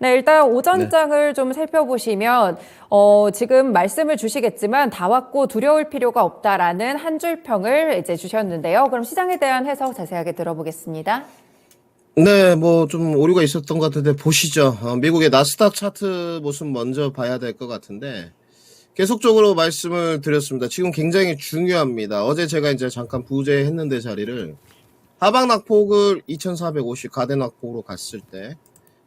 네, 일단 네. 오전장을 좀 살펴보시면 지금 말씀을 주시겠지만 다 왔고 두려울 필요가 없다라는 한 줄 평을 이제 주셨는데요. 그럼 시장에 대한 해석 자세하게 들어보겠습니다. 네, 뭐 좀 오류가 있었던 것 같은데 보시죠. 미국의 나스닥 차트 모습 먼저 봐야 될 것 같은데 계속적으로 말씀을 드렸습니다. 지금 굉장히 중요합니다. 어제 제가 이제 잠깐 부재했는데 자리를 하방 낙폭을 2450 가대 낙폭으로 갔을 때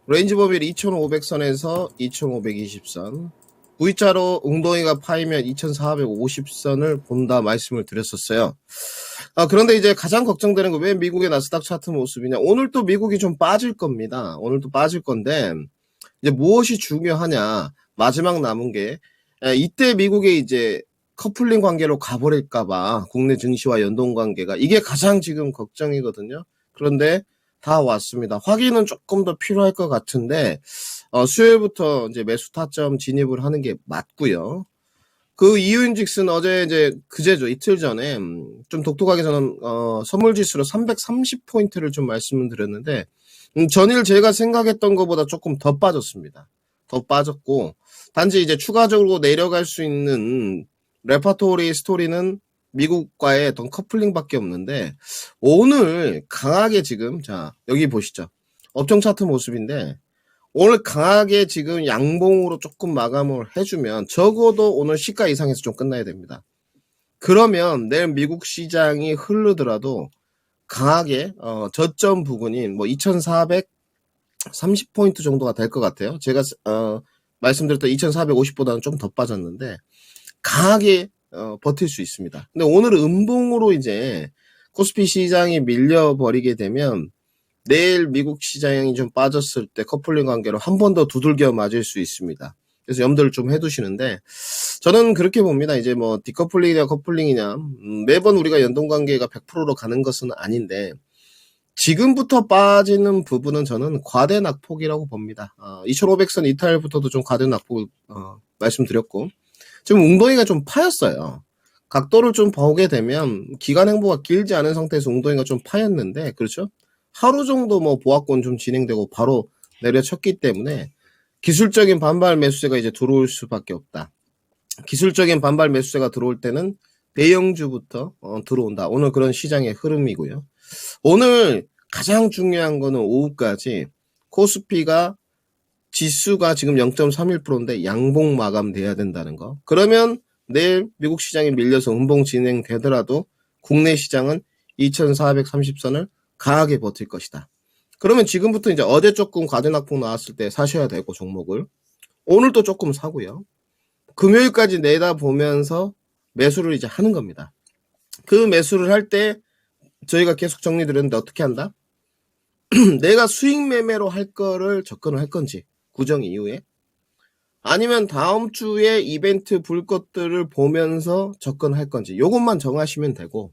레인지 범위를 2500선에서 2520선 V자로 웅덩이가 파이면 2450선을 본다 말씀을 드렸었어요. 그런데 이제 가장 걱정되는 거 왜 미국의 나스닥 차트 모습이냐. 오늘 또 미국이 좀 빠질 겁니다. 오늘 또 빠질 건데 이제 무엇이 중요하냐. 마지막 남은 게 이때 미국의 이제 커플링 관계로 가버릴까봐 국내 증시와 연동 관계가 이게 가장 지금 걱정이거든요. 그런데 다 왔습니다. 확인은 조금 더 필요할 것 같은데 수요일부터 이제 매수 타점 진입을 하는 게 맞고요. 그 이유인즉슨 어제 이제 그제죠. 이틀 전에 좀 독특하게 저는 선물 지수로 330포인트를 좀 말씀을 드렸는데 전일 제가 생각했던 것보다 조금 더 빠졌습니다. 더 빠졌고 단지 이제 추가적으로 내려갈 수 있는 레파토리 스토리는 미국과의 어떤 커플링밖에 없는데 오늘 강하게 지금 자 여기 보시죠. 업종 차트 모습인데 오늘 강하게 지금 양봉으로 조금 마감을 해주면 적어도 오늘 시가 이상에서 좀 끝나야 됩니다. 그러면 내일 미국 시장이 흐르더라도 강하게 저점 부근인 뭐 2430포인트 정도가 될 것 같아요. 제가 말씀드렸던 2450보다는 좀 더 빠졌는데 강하게 버틸 수 있습니다. 근데 오늘 음봉으로 이제 코스피 시장이 밀려버리게 되면 내일 미국 시장이 좀 빠졌을 때 커플링 관계로 한 번 더 두들겨 맞을 수 있습니다. 그래서 염두를 좀 해두시는데 저는 그렇게 봅니다. 이제 뭐 디커플링이냐 커플링이냐 매번 우리가 연동 관계가 100%로 가는 것은 아닌데 지금부터 빠지는 부분은 저는 과대 낙폭이라고 봅니다. 2500선 이탈부터도 좀 과대 낙폭을 말씀드렸고 지금 웅덩이가 좀 파였어요. 각도를 좀 보게 되면 기간 행보가 길지 않은 상태에서 웅덩이가 좀 파였는데 그렇죠? 하루 정도 뭐 보합권 좀 진행되고 바로 내려쳤기 때문에 기술적인 반발 매수세가 이제 들어올 수밖에 없다. 기술적인 반발 매수세가 들어올 때는 대형주부터 들어온다. 오늘 그런 시장의 흐름이고요. 오늘 가장 중요한 거는 오후까지 코스피가 지수가 지금 0.31%인데 양봉 마감돼야 된다는 거. 그러면 내일 미국 시장이 밀려서 음봉 진행되더라도 국내 시장은 2430선을 강하게 버틸 것이다. 그러면 지금부터 이제 어제 조금 과대 낙폭 나왔을 때 사셔야 되고 종목을 오늘도 조금 사고요. 금요일까지 내다보면서 매수를 이제 하는 겁니다. 그 매수를 할 때 저희가 계속 정리드렸는데 어떻게 한다? 내가 수익 매매로 할 거를 접근을 할 건지 구정 이후에 아니면 다음 주에 이벤트 볼 것들을 보면서 접근할 건지 요것만 정하시면 되고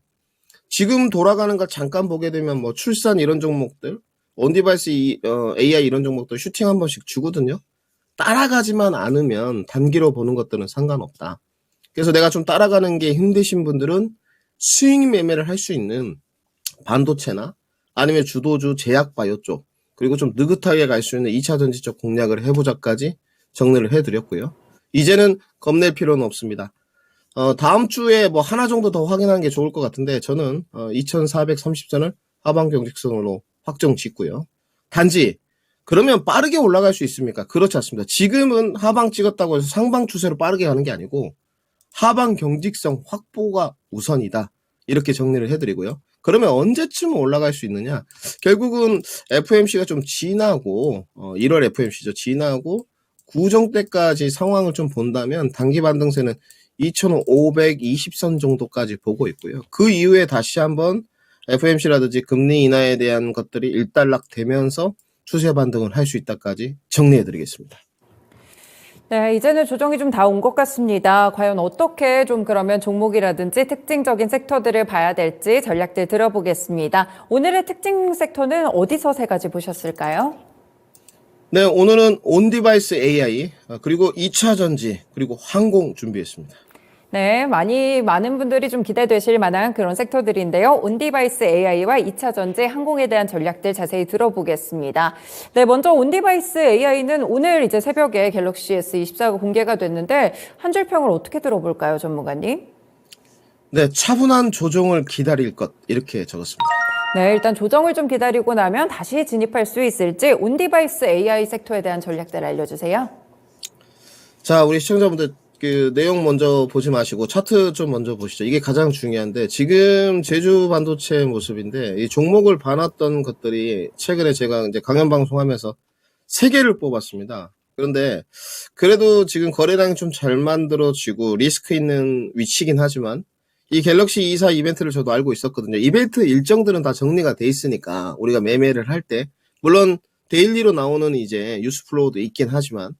지금 돌아가는 걸 잠깐 보게 되면 뭐 출산 이런 종목들 온디바이스 AI 이런 종목들 슈팅 한 번씩 주거든요. 따라가지만 않으면 단기로 보는 것들은 상관없다. 그래서 내가 좀 따라가는 게 힘드신 분들은 수익 매매를 할 수 있는 반도체나 아니면 주도주 제약바이오 쪽 그리고 좀 느긋하게 갈 수 있는 2차전지 쪽 공략을 해보자까지 정리를 해드렸고요. 이제는 겁낼 필요는 없습니다. 다음 주에 뭐 하나 정도 더 확인하는 게 좋을 것 같은데 저는 2430선을 하방 경직선으로 확정 짓고요. 단지 그러면 빠르게 올라갈 수 있습니까? 그렇지 않습니다. 지금은 하방 찍었다고 해서 상방 추세로 빠르게 가는 게 아니고 하방 경직성 확보가 우선이다. 이렇게 정리를 해드리고요. 그러면 언제쯤 올라갈 수 있느냐? 결국은 FOMC가 좀 지나고 1월 FOMC죠. 지나고 구정 때까지 상황을 좀 본다면 단기 반등세는 2520선 정도까지 보고 있고요. 그 이후에 다시 한번 FOMC라든지 금리 인하에 대한 것들이 일단락되면서 추세 반등을 할 수 있다까지 정리해드리겠습니다. 네, 이제는 조정이 좀 다 온 것 같습니다. 과연 어떻게 좀 그러면 종목이라든지 특징적인 섹터들을 봐야 될지 전략들 들어보겠습니다. 오늘의 특징 섹터는 어디서 세 가지 보셨을까요? 네, 오늘은 온디바이스 AI, 그리고 2차 전지, 그리고 항공 준비했습니다. 네, 많은 분들이 좀 기대되실 만한 그런 섹터들인데요. 온디바이스 AI와 2차 전지, 항공에 대한 전략들 자세히 들어보겠습니다. 네, 먼저 온디바이스 AI는 오늘 이제 새벽에 갤럭시 S24가 공개가 됐는데 한 줄 평을 어떻게 들어볼까요, 전문가님? 네, 차분한 조정을 기다릴 것 이렇게 적었습니다. 네, 일단 조정을 좀 기다리고 나면 다시 진입할 수 있을지 온디바이스 AI 섹터에 대한 전략들 알려주세요. 자, 우리 시청자분들 그 내용 먼저 보지 마시고 차트 좀 먼저 보시죠. 이게 가장 중요한데 지금 제주 반도체 모습인데 이 종목을 봐놨던 것들이 최근에 제가 이제 강연 방송하면서 3개를 뽑았습니다. 그런데 그래도 지금 거래량이 좀 잘 만들어지고 리스크 있는 위치긴 하지만 이 갤럭시 24 이벤트를 저도 알고 있었거든요. 이벤트 일정들은 다 정리가 돼 있으니까 우리가 매매를 할 때 물론 데일리로 나오는 이제 뉴스 플로우도 있긴 하지만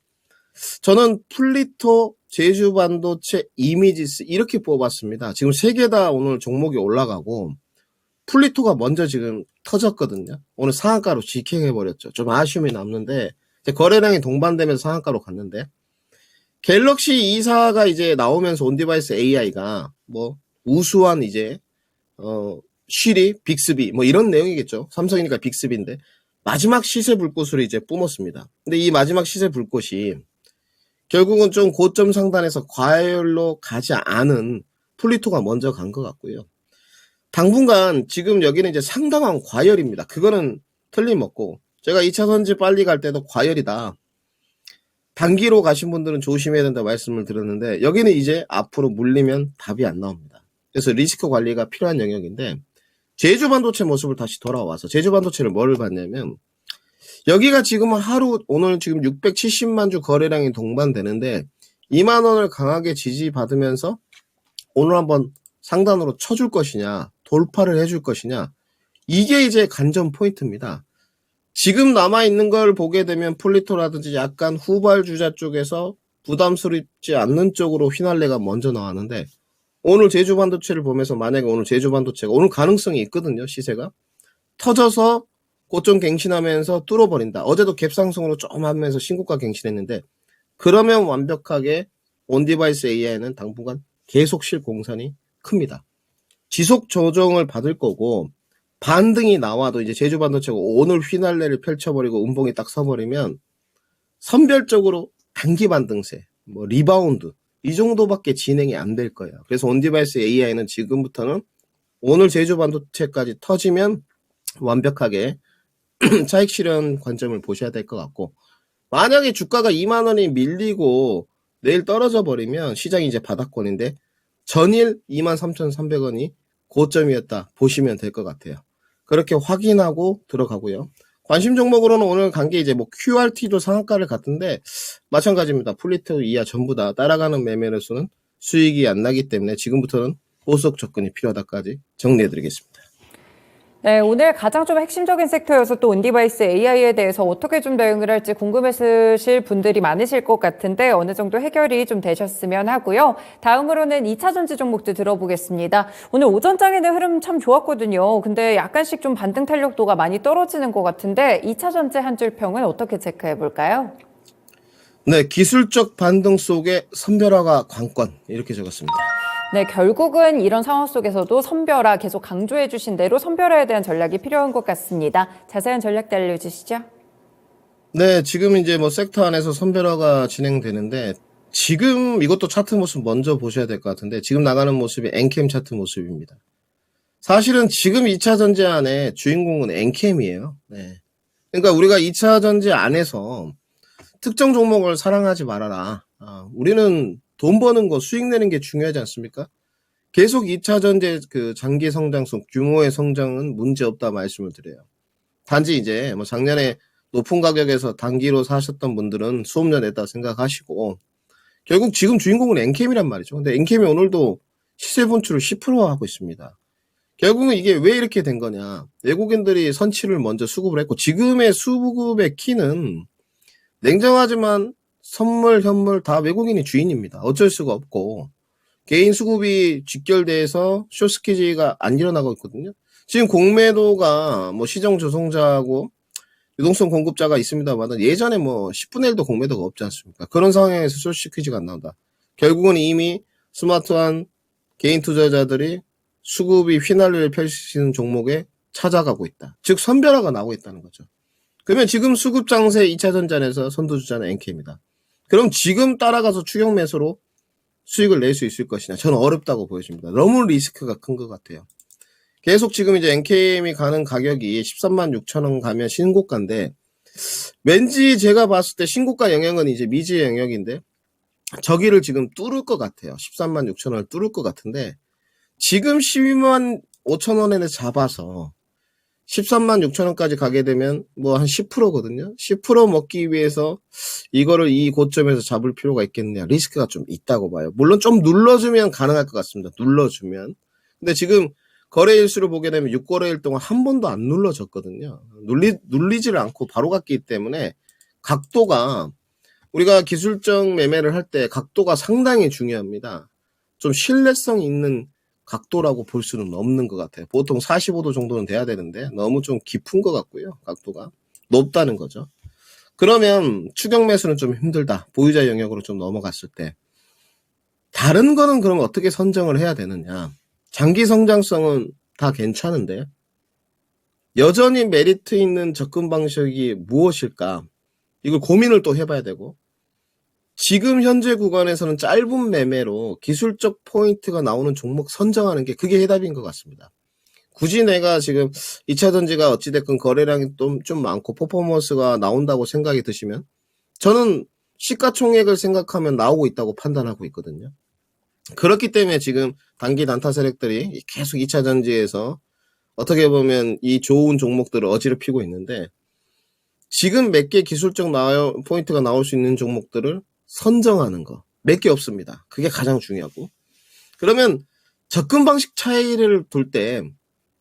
저는 플리토, 제주 반도체, 이미지스 이렇게 뽑았습니다. 지금 3개 다 오늘 종목이 올라가고 플리토가 먼저 지금 터졌거든요. 오늘 상한가로 직행해버렸죠. 좀 아쉬움이 남는데 이제 거래량이 동반되면서 상한가로 갔는데 갤럭시 24가 이제 나오면서 온디바이스 AI가 뭐 우수한 이제 쉬리, 빅스비 뭐 이런 내용이겠죠. 삼성이니까 빅스비인데 마지막 시세 불꽃으로 이제 뿜었습니다. 근데 이 마지막 시세 불꽃이 결국은 좀 고점 상단에서 과열로 가지 않은 플리토가 먼저 간 것 같고요. 당분간 지금 여기는 이제 상당한 과열입니다. 그거는 틀림없고 제가 2차 선지 빨리 갈 때도 과열이다. 단기로 가신 분들은 조심해야 된다 말씀을 드렸는데 여기는 이제 앞으로 물리면 답이 안 나옵니다. 그래서 리스크 관리가 필요한 영역인데 제주 반도체 모습을 다시 돌아와서 제주 반도체를 뭘 봤냐면 여기가 지금 하루 오늘 지금 670만 주 거래량이 동반되는데 2만 원을 강하게 지지받으면서 오늘 한번 상단으로 쳐줄 것이냐 돌파를 해줄 것이냐 이게 이제 관전 포인트입니다. 지금 남아있는 걸 보게 되면 플리토라든지 약간 후발주자 쪽에서 부담스럽지 않는 쪽으로 휘날레가 먼저 나왔는데 오늘 제주 반도체를 보면서 만약에 오늘 제주 반도체가 오늘 가능성이 있거든요. 시세가 터져서 고점 갱신하면서 뚫어버린다. 어제도 갭상승으로 좀 하면서 신고가 갱신했는데 그러면 완벽하게 온디바이스 AI는 당분간 계속 실 공산이 큽니다. 지속 조정을 받을 거고 반등이 나와도 이제 제주 반도체가 오늘 휘날레를 펼쳐버리고 음봉이 딱 서버리면 선별적으로 단기 반등세, 뭐 리바운드 이 정도밖에 진행이 안 될 거예요. 그래서 온디바이스 AI는 지금부터는 오늘 제주 반도체까지 터지면 완벽하게 차익 실현 관점을 보셔야 될 것 같고 만약에 주가가 2만 원이 밀리고 내일 떨어져 버리면 시장이 이제 바닥권인데 전일 23,300원이 고점이었다 보시면 될 것 같아요. 그렇게 확인하고 들어가고요. 관심 종목으로는 오늘 간 게 이제 뭐 QRT도 상한가를 갔던데 마찬가지입니다. 플리토 이하 전부 다 따라가는 매매로서는 수익이 안 나기 때문에 지금부터는 보수적 접근이 필요하다까지 정리해드리겠습니다. 네, 오늘 가장 좀 핵심적인 섹터여서 또 온디바이스 AI에 대해서 어떻게 좀 대응을 할지 궁금해하실 분들이 많으실 것 같은데 어느 정도 해결이 좀 되셨으면 하고요. 다음으로는 2차 전지 종목도 들어보겠습니다. 오늘 오전장에는 흐름 참 좋았거든요. 근데 약간씩 좀 반등 탄력도가 많이 떨어지는 것 같은데 2차 전지 한 줄 평은 어떻게 체크해 볼까요? 네, 기술적 반등 속에 선별화가 관건 이렇게 적었습니다. 네, 결국은 이런 상황 속에서도 선별화 계속 강조해 주신 대로 선별화에 대한 전략이 필요한 것 같습니다. 자세한 전략도 알려주시죠. 네, 지금 이제 뭐 섹터 안에서 선별화가 진행되는데 지금 이것도 차트 모습 먼저 보셔야 될 것 같은데 지금 나가는 모습이 엔캠 차트 모습입니다. 사실은 지금 2차 전지 안에 주인공은 엔캠이에요. 네. 그러니까 우리가 2차 전지 안에서 특정 종목을 사랑하지 말아라. 우리는 돈 버는 거 수익 내는 게 중요하지 않습니까? 계속 2차 전지 그 장기 성장성 규모의 성장은 문제 없다 말씀을 드려요. 단지 이제 뭐 작년에 높은 가격에서 단기로 사셨던 분들은 수업료 냈다 생각하시고 결국 지금 주인공은 엔캠이란 말이죠. 근데 엔캠이 오늘도 시세 분출을 10% 하고 있습니다. 결국은 이게 왜 이렇게 된 거냐. 외국인들이 선취를 먼저 수급을 했고 지금의 수급의 키는 냉정하지만 선물, 현물 다 외국인이 주인입니다. 어쩔 수가 없고 개인 수급이 직결돼서 숏스퀴즈가 안 일어나고 있거든요. 지금 공매도가 뭐 시정 조성자하고 유동성 공급자가 있습니다만 예전에 뭐 10분의 1도 공매도가 없지 않습니까? 그런 상황에서 숏스퀴즈가 안 나온다. 결국은 이미 스마트한 개인 투자자들이 수급이 휘날리를 펼치는 종목에 찾아가고 있다. 즉 선별화가 나오고 있다는 거죠. 그러면 지금 수급 장세 2차 전jan에서 선두주자는 NK입니다. 그럼 지금 따라가서 추격 매수로 수익을 낼 수 있을 것이냐? 저는 어렵다고 보여집니다. 너무 리스크가 큰 것 같아요. 계속 지금 이제 NKM이 가는 가격이 13만 6천 원 가면 신고가인데, 왠지 제가 봤을 때 신고가 영역은 이제 미지의 영역인데, 저기를 지금 뚫을 것 같아요. 13만 6천 원을 뚫을 것 같은데, 지금 12만 5천 원에 잡아서 13만 6천 원까지 가게 되면 뭐 한 10%거든요. 10% 먹기 위해서 이거를 이 고점에서 잡을 필요가 있겠느냐. 리스크가 좀 있다고 봐요. 물론 좀 눌러주면 가능할 것 같습니다. 눌러주면. 근데 지금 거래일수를 보게 되면 6거래일 동안 한 번도 안 눌러졌거든요. 눌리지를 않고 바로 갔기 때문에 각도가, 우리가 기술적 매매를 할 때 각도가 상당히 중요합니다. 좀 신뢰성 있는 각도라고 볼 수는 없는 것 같아요. 보통 45도 정도는 돼야 되는데 너무 좀 깊은 것 같고요. 각도가 높다는 거죠. 그러면 추격 매수는 좀 힘들다. 보유자 영역으로 좀 넘어갔을 때. 다른 거는 그럼 어떻게 선정을 해야 되느냐. 장기 성장성은 다 괜찮은데 여전히 메리트 있는 접근 방식이 무엇일까? 이걸 고민을 또 해봐야 되고, 지금 현재 구간에서는 짧은 매매로 기술적 포인트가 나오는 종목 선정하는 게 그게 해답인 것 같습니다. 굳이 내가 지금 2차 전지가 어찌됐건 거래량이 좀 많고 퍼포먼스가 나온다고 생각이 드시면, 저는 시가총액을 생각하면 나오고 있다고 판단하고 있거든요. 그렇기 때문에 지금 단기 단타 세력들이 계속 2차 전지에서 어떻게 보면 이 좋은 종목들을 어지럽히고 있는데, 지금 몇 개 기술적 포인트가 나올 수 있는 종목들을 선정하는 거. 몇 개 없습니다. 그게 가장 중요하고. 그러면 접근 방식 차이를 둘 때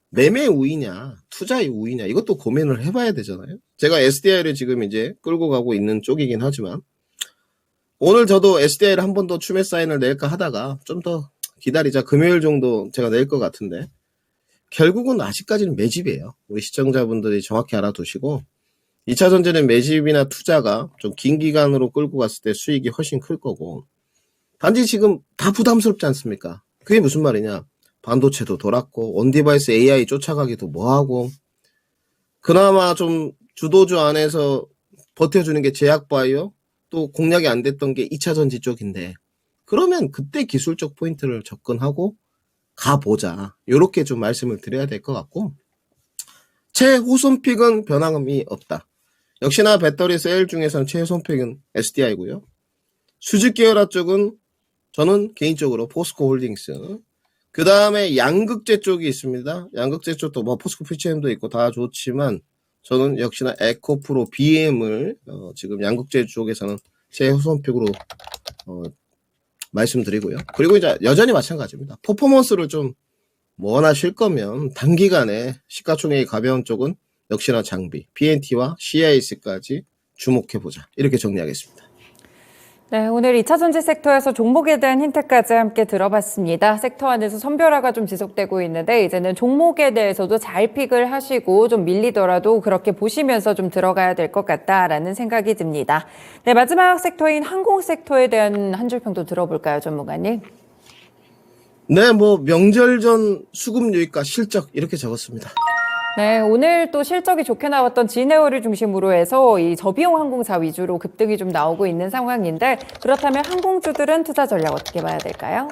매매 우위냐, 투자의 우위냐, 이것도 고민을 해봐야 되잖아요. 제가 SDI를 지금 이제 끌고 가고 있는 쪽이긴 하지만, 오늘 저도 SDI를 한 번 더 추매 사인을 낼까 하다가 좀 더 기다리자. 금요일 정도 제가 낼 것 같은데, 결국은 아직까지는 매집이에요. 우리 시청자분들이 정확히 알아두시고, 2차 전지는 매집이나 투자가 좀 긴 기간으로 끌고 갔을 때 수익이 훨씬 클 거고, 단지 지금 다 부담스럽지 않습니까? 그게 무슨 말이냐? 반도체도 돌았고, 온디바이스 AI 쫓아가기도 뭐하고, 그나마 좀 주도주 안에서 버텨주는 게 제약바이오, 또 공략이 안 됐던 게 2차 전지 쪽인데, 그러면 그때 기술적 포인트를 접근하고 가보자. 요렇게 좀 말씀을 드려야 될 것 같고, 최호선픽은 변함이 없다. 역시나 배터리 셀 중에서는 최선택은 SDI고요. 수직 계열화 쪽은 저는 개인적으로 포스코 홀딩스. 그 다음에 양극재 쪽이 있습니다. 양극재 쪽도 뭐 포스코 PCM도 있고 다 좋지만 저는 역시나 에코프로 BM을 지금 양극재 쪽에서는 최선택으로 말씀드리고요. 그리고 이제 여전히 마찬가지입니다. 퍼포먼스를 좀 원하실 거면 단기간에 시가총액이 가벼운 쪽은 역시나 장비, BNT와 CIS까지 주목해보자. 이렇게 정리하겠습니다. 네, 오늘 2차 전지 섹터에서 종목에 대한 힌트까지 함께 들어봤습니다. 섹터 안에서 선별화가 좀 지속되고 있는데 이제는 종목에 대해서도 잘 픽을 하시고 좀 밀리더라도 그렇게 보시면서 좀 들어가야 될 것 같다라는 생각이 듭니다. 네, 마지막 섹터인 항공 섹터에 대한 한 줄 평도 들어볼까요, 전문가님? 네, 뭐 명절 전 수급 유입과 실적 이렇게 적었습니다. 네, 오늘 또 실적이 좋게 나왔던 진에어를 중심으로 해서 이 저비용 항공사 위주로 급등이 좀 나오고 있는 상황인데, 그렇다면 항공주들은 투자 전략 어떻게 봐야 될까요?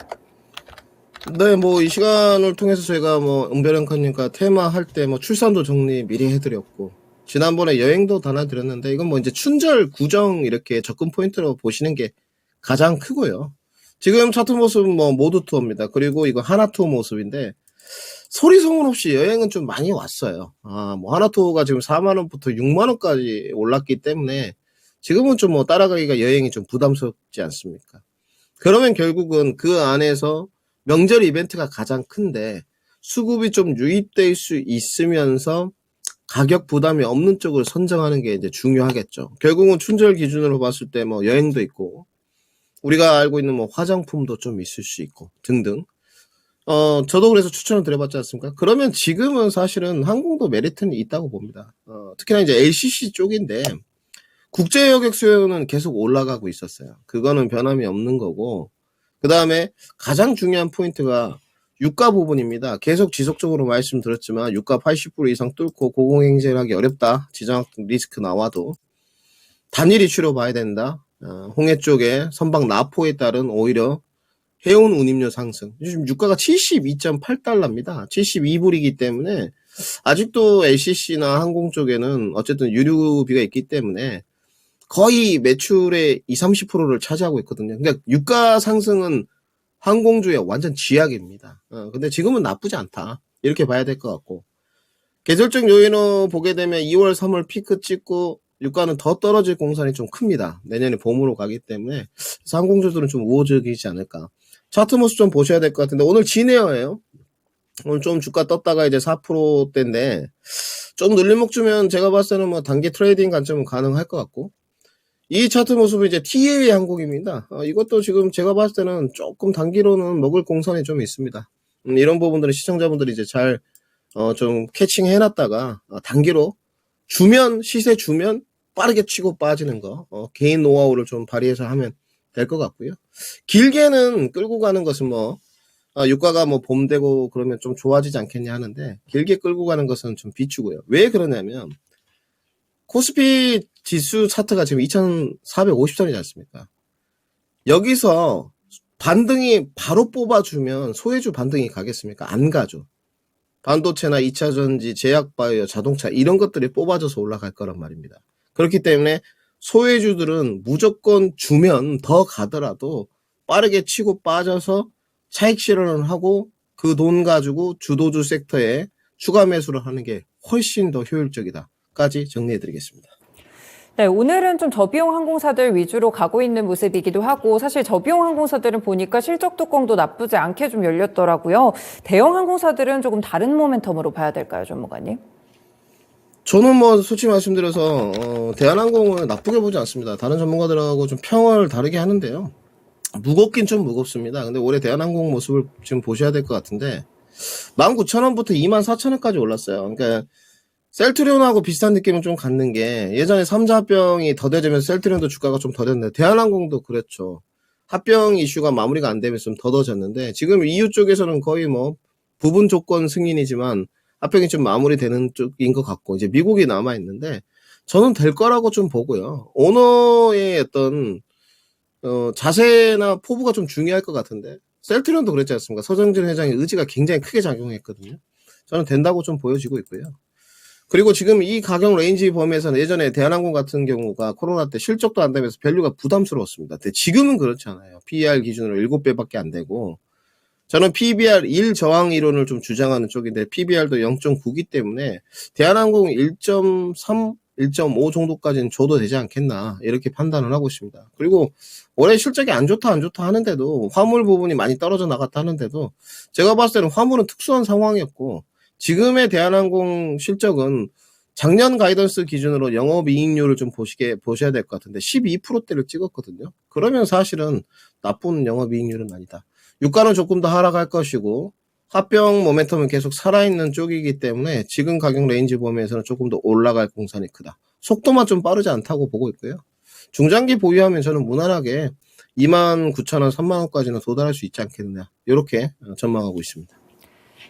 네, 뭐 이 시간을 통해서 저희가 뭐 은별앵커님과 테마 할 때 뭐 출산도 정리 미리 해드렸고, 지난번에 여행도 달아드렸는데, 이건 뭐 이제 춘절 구정 이렇게 접근 포인트로 보시는 게 가장 크고요. 지금 차트 모습은 뭐 모두 투어입니다. 그리고 이거 하나 투어 모습인데, 소리 소문 없이 여행은 좀 많이 왔어요. 뭐 하나 투어가 지금 4만원부터 6만원까지 올랐기 때문에 지금은 좀 뭐 따라가기가 여행이 좀 부담스럽지 않습니까? 그러면 결국은 그 안에서 명절 이벤트가 가장 큰데 수급이 좀 유입될 수 있으면서 가격 부담이 없는 쪽을 선정하는 게 이제 중요하겠죠. 결국은 춘절 기준으로 봤을 때 뭐 여행도 있고 우리가 알고 있는 뭐 화장품도 좀 있을 수 있고 등등. 저도 그래서 추천을 드려봤지 않습니까? 그러면 지금은 사실은 항공도 메리트는 있다고 봅니다. 특히나 이제 LCC 쪽인데, 국제 여객 수요는 계속 올라가고 있었어요. 그거는 변함이 없는 거고, 그 다음에 가장 중요한 포인트가 유가 부분입니다. 계속 지속적으로 말씀드렸지만 유가 80% 이상 뚫고 고공행진을 하기 어렵다. 지정학 리스크 나와도 단일 이슈로 봐야 된다. 홍해 쪽에 선박 납포에 따른 오히려 해운 운임료 상승. 지금 유가가 72.8달러입니다. 72불이기 때문에 아직도 LCC나 항공 쪽에는 어쨌든 유류비가 있기 때문에 거의 매출의 20, 30%를 차지하고 있거든요. 그러니까 유가 상승은 항공주의 완전 쥐약입니다. 근데 지금은 나쁘지 않다. 이렇게 봐야 될 것 같고. 계절적 요인으로 보게 되면 2월, 3월 피크 찍고 유가는 더 떨어질 공산이 좀 큽니다. 내년에 봄으로 가기 때문에. 그래서 항공주들은 좀 우호적이지 않을까. 차트 모습 좀 보셔야 될 것 같은데 오늘 진에어예요. 오늘 좀 주가 떴다가 이제 4%대인데 좀 눌림목 주면 제가 봤을 때는 뭐 단기 트레이딩 관점은 가능할 것 같고 이 차트 모습은 이제 TA 항공입니다. 이것도 지금 제가 봤을 때는 조금 단기로는 먹을 공산이 좀 있습니다. 이런 부분들은 시청자분들이 이제 잘 좀 캐칭 해놨다가 단기로 주면 시세 주면 빠르게 치고 빠지는 거 개인 노하우를 좀 발휘해서 하면 될 것 같고요. 길게는 끌고 가는 것은 뭐 유가가 뭐 봄 되고 그러면 좀 좋아지지 않겠냐 하는데 길게 끌고 가는 것은 좀 비추고요. 왜 그러냐면 코스피 지수 차트가 지금 2450선이지 않습니까? 여기서 반등이 바로 뽑아주면 소외주 반등이 가겠습니까? 안 가죠. 반도체나 2차전지, 제약바이오, 자동차 이런 것들이 뽑아져서 올라갈 거란 말입니다. 그렇기 때문에 소외주들은 무조건 주면 더 가더라도 빠르게 치고 빠져서 차익 실현을 하고 그 돈 가지고 주도주 섹터에 추가 매수를 하는 게 훨씬 더 효율적이다까지 정리해드리겠습니다. 네, 오늘은 좀 저비용 항공사들 위주로 가고 있는 모습이기도 하고 사실 저비용 항공사들은 보니까 실적 뚜껑도 나쁘지 않게 좀 열렸더라고요. 대형 항공사들은 조금 다른 모멘텀으로 봐야 될까요, 전문가님? 저는 뭐 솔직히 말씀드려서 대한항공을 나쁘게 보지 않습니다. 다른 전문가들하고 좀 평을 다르게 하는데요. 무겁긴 좀 무겁습니다. 근데 올해 대한항공 모습을 지금 보셔야 될 것 같은데 19,000원부터 24,000원까지 올랐어요. 그러니까 셀트리온하고 비슷한 느낌은 좀 갖는 게 예전에 3자 합병이 더뎌지면서 셀트리온도 주가가 좀 더뎠는데 대한항공도 그랬죠. 합병 이슈가 마무리가 안 되면서 좀 더뎌졌는데 지금 EU 쪽에서는 거의 뭐 부분 조건 승인이지만 합병이 좀 마무리되는 쪽인 것 같고 이제 미국이 남아있는데 저는 될 거라고 좀 보고요. 오너의 어떤 자세나 포부가 좀 중요할 것 같은데 셀트리온도 그랬지 않습니까? 서정진 회장의 의지가 굉장히 크게 작용했거든요. 저는 된다고 좀 보여지고 있고요. 그리고 지금 이 가격 레인지 범위에서는 예전에 대한항공 같은 경우가 코로나 때 실적도 안 되면서 밸류가 부담스러웠습니다. 근데 지금은 그렇지 않아요. PER 기준으로 7배밖에 안 되고 저는 PBR 1 저항 이론을 좀 주장하는 쪽인데 PBR도 0.9기 때문에 대한항공 1.3, 1.5 정도까지는 줘도 되지 않겠나 이렇게 판단을 하고 있습니다. 그리고 올해 실적이 안 좋다 하는데도 화물 부분이 많이 떨어져 나갔다 하는데도 제가 봤을 때는 화물은 특수한 상황이었고 지금의 대한항공 실적은 작년 가이던스 기준으로 영업이익률을 좀 보셔야 될 것 같은데 12%대를 찍었거든요. 그러면 사실은 나쁜 영업이익률은 아니다. 유가는 조금 더 하락할 것이고 합병 모멘텀은 계속 살아있는 쪽이기 때문에 지금 가격 레인지 범위에서는 조금 더 올라갈 공산이 크다. 속도만 좀 빠르지 않다고 보고 있고요. 중장기 보유하면 저는 무난하게 29,000원, 30,000원까지는 도달할 수 있지 않겠느냐 이렇게 전망하고 있습니다.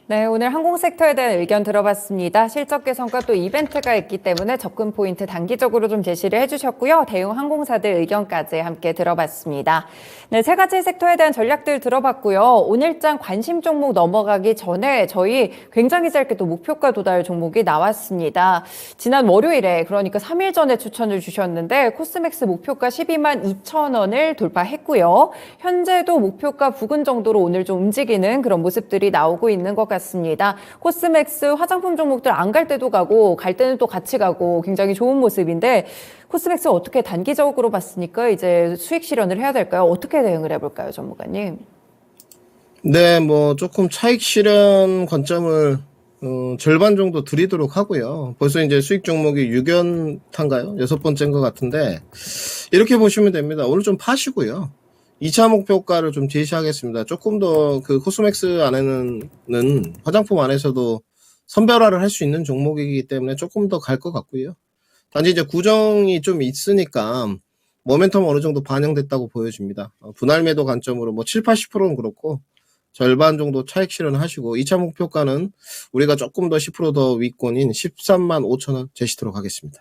네, 오늘 항공 섹터에 대한 의견 들어봤습니다. 실적 개선과 또 이벤트가 있기 때문에 접근 포인트 단기적으로 좀 제시를 해주셨고요. 대형 항공사들 의견까지 함께 들어봤습니다. 네, 세 가지 섹터에 대한 전략들 들어봤고요. 오늘장 관심 종목 넘어가기 전에 저희 굉장히 짧게 또 목표가 도달 종목이 나왔습니다. 지난 월요일에 그러니까 3일 전에 추천을 주셨는데 코스맥스 목표가 122,000원을 돌파했고요. 현재도 목표가 부근 정도로 오늘 좀 움직이는 그런 모습들이 나오고 있는 것 같습니다. 코스맥스 화장품 종목들 안 갈 때도 가고 갈 때는 또 같이 가고 굉장히 좋은 모습인데 코스맥스 어떻게 단기적으로 봤으니까 이제 수익 실현을 해야 될까요? 어떻게 대응을 해볼까요, 전문가님? 네, 뭐 조금 차익 실현 관점을 절반 정도 드리도록 하고요. 벌써 이제 수익 종목이 6연타인가요? 6번째인 것 같은데 이렇게 보시면 됩니다. 오늘 좀 파시고요. 2차 목표가를 좀 제시하겠습니다. 조금 더 그 코스맥스 안에는 화장품 안에서도 선별화를 할 수 있는 종목이기 때문에 조금 더 갈 것 같고요. 단지 이제 구정이 좀 있으니까 모멘텀 어느 정도 반영됐다고 보여집니다. 분할 매도 관점으로 뭐 7, 80%는 그렇고 절반 정도 차익 실현하시고 2차 목표가는 우리가 조금 더 10% 더 위권인 13만 5천 원 제시도록 하겠습니다.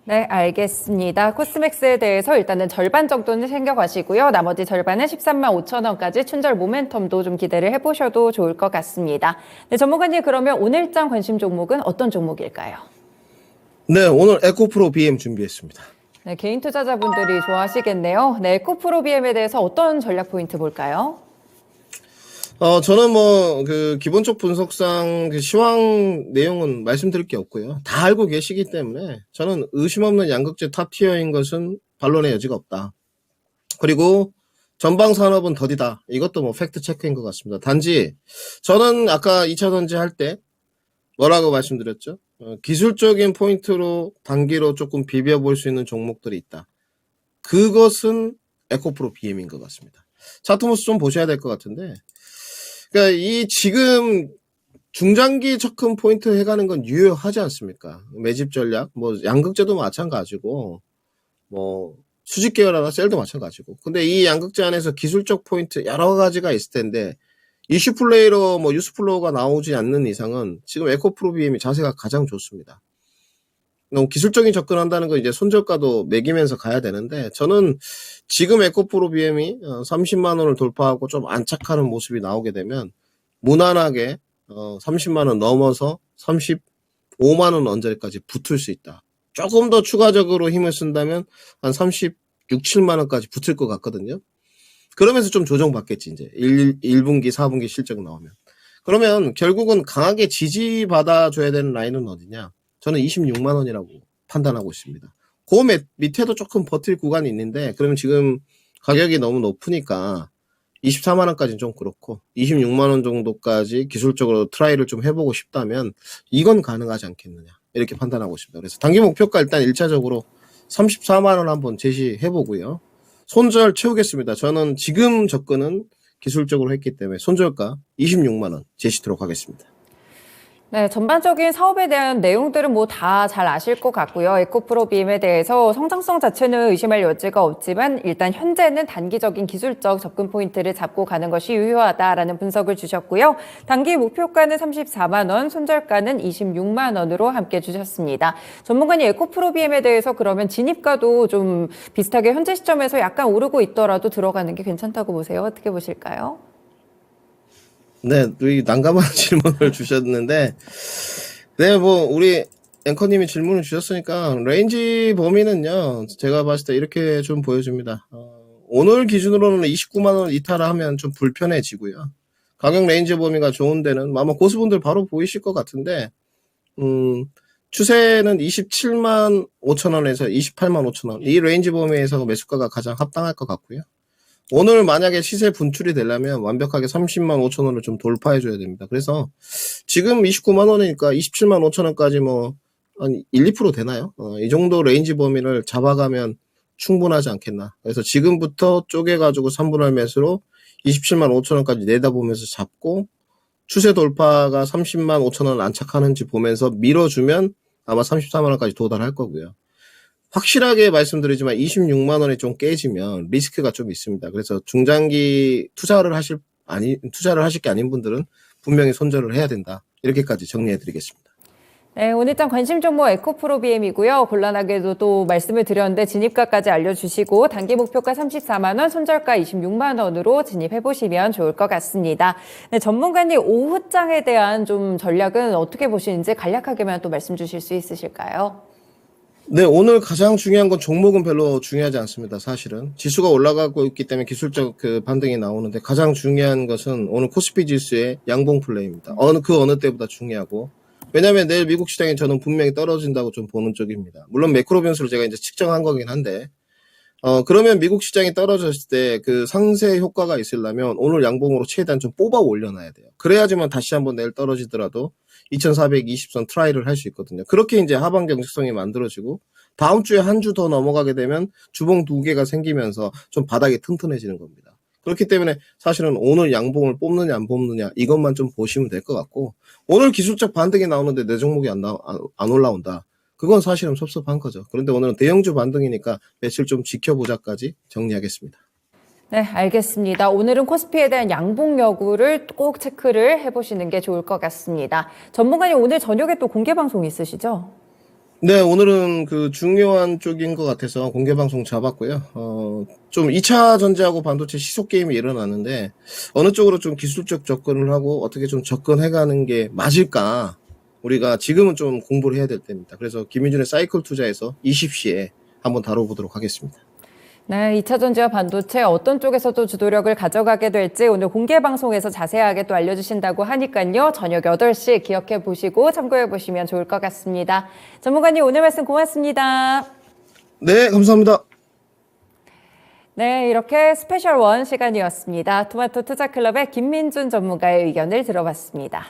네, 알겠습니다. 코스맥스에 대해서 일단은 절반 정도는 챙겨가시고요. 나머지 절반은 13만 5천 원까지 춘절 모멘텀도 좀 기대를 해보셔도 좋을 것 같습니다. 네, 전문가님 그러면 오늘장 관심 종목은 어떤 종목일까요? 네, 오늘 에코프로 BM 준비했습니다. 네, 개인 투자자분들이 좋아하시겠네요. 네, 에코프로 BM에 대해서 어떤 전략 포인트 볼까요? 저는 뭐, 기본적 분석상 시황 내용은 말씀드릴 게 없고요. 다 알고 계시기 때문에 저는 의심 없는 양극재 탑티어인 것은 반론의 여지가 없다. 그리고 전방 산업은 더디다. 이것도 뭐 팩트 체크인 것 같습니다. 단지 저는 아까 2차 전지 할 때 뭐라고 말씀드렸죠? 기술적인 포인트로 단기로 조금 비벼볼 수 있는 종목들이 있다. 그것은 에코프로 BM인 것 같습니다. 차트 모습 좀 보셔야 될 것 같은데, 그러니까 이 지금 중장기 접근 포인트 해가는 건 유효하지 않습니까? 매집 전략, 뭐 양극재도 마찬가지고, 뭐 수직 계열하나 셀도 마찬가지고. 근데 이 양극재 안에서 기술적 포인트 여러 가지가 있을 텐데 이슈 플레이로 뭐 뉴스 플로우가 나오지 않는 이상은 지금 에코프로 BM이 자세가 가장 좋습니다. 너무 기술적인 접근한다는 건 이제 손절가도 매기면서 가야 되는데 저는 지금 에코프로 BM이 30만 원을 돌파하고 좀 안착하는 모습이 나오게 되면 무난하게 30만 원 넘어서 35만 원 언저리까지 붙을 수 있다. 조금 더 추가적으로 힘을 쓴다면 한 36, 7만 원까지 붙을 것 같거든요. 그러면서 좀 조정받겠지, 이제. 1분기, 4분기 실적 나오면. 그러면 결국은 강하게 지지받아줘야 되는 라인은 어디냐? 저는 26만 원이라고 판단하고 있습니다. 그 밑에도 조금 버틸 구간이 있는데, 그러면 지금 가격이 너무 높으니까 24만 원까지는 좀 그렇고, 26만 원 정도까지 기술적으로 트라이를 좀 해보고 싶다면, 이건 가능하지 않겠느냐. 이렇게 판단하고 있습니다. 그래서 단기 목표가 일단 1차적으로 34만 원 한번 제시해보고요. 손절 채우겠습니다. 저는 지금 접근은 기술적으로 했기 때문에 손절가 26만 원 제시도록 하겠습니다. 네, 전반적인 사업에 대한 내용들은 뭐 다 잘 아실 것 같고요. 에코프로 BM에 대해서 성장성 자체는 의심할 여지가 없지만 일단 현재는 단기적인 기술적 접근 포인트를 잡고 가는 것이 유효하다라는 분석을 주셨고요. 단기 목표가는 34만 원, 손절가는 26만 원으로 함께 주셨습니다. 전문가님 에코프로 BM에 대해서 그러면 진입가도 좀 비슷하게 현재 시점에서 약간 오르고 있더라도 들어가는 게 괜찮다고 보세요. 어떻게 보실까요? 네, 난감한 질문을 주셨는데, 네, 뭐, 우리 앵커님이 질문을 주셨으니까, 레인지 범위는요, 제가 봤을 때 이렇게 좀 보여집니다. 오늘 기준으로는 29만 원 이탈을 하면 좀 불편해지고요. 가격 레인지 범위가 좋은 데는, 아마 고수분들 바로 보이실 것 같은데, 추세는 27만 5천 원에서 28만 5천 원. 이 레인지 범위에서 매수가가 가장 합당할 것 같고요. 오늘 만약에 시세 분출이 되려면 완벽하게 30만 5천 원을 좀 돌파해줘야 됩니다. 그래서 지금 29만 원이니까 27만 5천 원까지 뭐 한 1, 2% 되나요? 이 정도 레인지 범위를 잡아가면 충분하지 않겠나. 그래서 지금부터 쪼개가지고 3분할 매수로 27만 5천 원까지 내다보면서 잡고 추세 돌파가 30만 5천 원 안착하는지 보면서 밀어주면 아마 34만 원까지 도달할 거고요. 확실하게 말씀드리지만 26만 원이 좀 깨지면 리스크가 좀 있습니다. 그래서 중장기 투자를 하실 게 아닌 분들은 분명히 손절을 해야 된다. 이렇게까지 정리해 드리겠습니다. 네, 오늘장 관심 종목 에코프로 BM이고요. 곤란하게도 또 말씀을 드렸는데 진입가까지 알려주시고 단기 목표가 34만 원, 손절가 26만 원으로 진입해보시면 좋을 것 같습니다. 네, 전문가님 오후장에 대한 좀 전략은 어떻게 보시는지 간략하게만 또 말씀 주실 수 있으실까요? 네, 오늘 가장 중요한 건 종목은 별로 중요하지 않습니다. 사실은 지수가 올라가고 있기 때문에 기술적 반등이 나오는데 가장 중요한 것은 오늘 코스피 지수의 양봉 플레이입니다. 어느 때보다 중요하고, 왜냐하면 내일 미국 시장이 저는 분명히 떨어진다고 좀 보는 쪽입니다. 물론 매크로 변수를 제가 이제 측정한 거긴 한데, 그러면 미국 시장이 떨어졌을 때 그 상세 효과가 있으려면 오늘 양봉으로 최대한 좀 뽑아 올려놔야 돼요. 그래야지만 다시 한번 내일 떨어지더라도 2420선 트라이를 할 수 있거든요. 그렇게 이제 하방 경직성이 만들어지고 다음 주에 한 주 더 넘어가게 되면 주봉 2개가 생기면서 좀 바닥이 튼튼해지는 겁니다. 그렇기 때문에 사실은 오늘 양봉을 뽑느냐 안 뽑느냐 이것만 좀 보시면 될 것 같고, 오늘 기술적 반등이 나오는데 내 종목이 안 올라온다. 그건 사실은 섭섭한 거죠. 그런데 오늘은 대형주 반등이니까 며칠 좀 지켜보자까지 정리하겠습니다. 네, 알겠습니다. 오늘은 코스피에 대한 양봉 여부를 꼭 체크를 해보시는 게 좋을 것 같습니다. 전문가님 오늘 저녁에 또 공개 방송 있으시죠? 네, 오늘은 그 중요한 쪽인 것 같아서 공개 방송 잡았고요. 좀 2차 전지하고 반도체 시속 게임이 일어나는데 어느 쪽으로 좀 기술적 접근을 하고 어떻게 좀 접근해가는 게 맞을까? 우리가 지금은 좀 공부를 해야 될 때입니다. 그래서 김민준의 사이클 투자에서 20시에 한번 다뤄보도록 하겠습니다. 네, 2차 전지와 반도체 어떤 쪽에서도 주도력을 가져가게 될지 오늘 공개 방송에서 자세하게 또 알려주신다고 하니까요. 저녁 8시 기억해 보시고 참고해 보시면 좋을 것 같습니다. 전문가님 오늘 말씀 고맙습니다. 네, 감사합니다. 네, 이렇게 스페셜 원 시간이었습니다. 토마토 투자클럽의 김민준 전문가의 의견을 들어봤습니다.